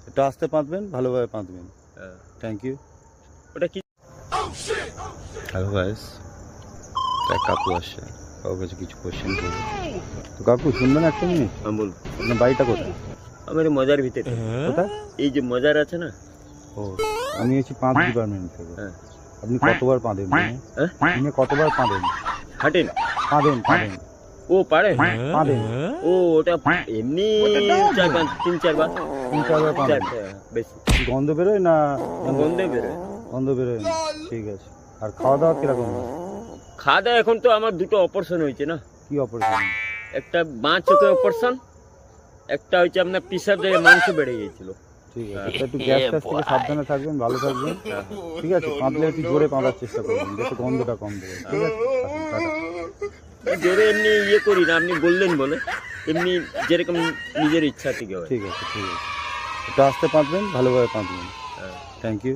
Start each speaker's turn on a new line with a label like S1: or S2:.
S1: একটু আস্তে পাতবেন, ভালোভাবে পাতবেন। Thank you.
S2: ওটা কি?
S1: হ্যালো গাইস, কাকু আসছে, কাকু কাছে কিছু কোয়েশ্চেন করবো। তো কাকু শুনবেন একটা মিনিট?
S2: হ্যাঁ বল।
S1: আপনার বাড়িটা কোথায়?
S2: আমার এই মজার ভিতরে।
S1: কোথায়?
S2: এই যে মজার আছে না।
S1: ও, আমি এসেছি 5 ডিপার্টমেন্ট থেকে।
S2: হ্যাঁ।
S1: আপনি কতবার পাঁদেন? আপনি কতবার পাঁদেন?
S2: হাটেন।
S1: পাঁদেন পাঁদেন
S2: ও পারে।
S1: পাঁদেন
S2: ও ওটা এমনি 3-4 বার।
S1: 3-4 বার পাঁদেন।
S2: বেশি
S1: গন্ধ বেরোয় না?
S2: গন্ধে বেরোয়।
S1: গন্ধ বেরোয় না, ঠিক আছে। আর খাওয়া দাওয়া কিরকম হয়?
S2: খাওয়া দাওয়া এখন তো আমার 2টো অপারেশন হয়েছে না।
S1: কি অপারেশন?
S2: একটা বাঁ চোখে অপারেশন, একটা হচ্ছে আপনার পিসাব থেকে মাংস বেড়ে গিয়েছিল।
S1: ঠিক আছে, তো একটু গ্যাস ট্যাস থেকে সাবধানে থাকবেন, ভালো থাকবেন, ঠিক আছে? পাঁদলে একটু জোরে পাঁদার চেষ্টা করবেন, যাতে গন্ধটা কম দেবে, ঠিক আছে? টাটা।
S2: জোরে এমনি ইয়ে করি না, আপনি বললেন বলে এমনি যেরকম নিজের ইচ্ছা থেকে হয়।
S1: ঠিক আছে, ঠিক আছে। একটু আস্তে পাঁদবেন, ভালোভাবে পাঁদবেন। Thank you.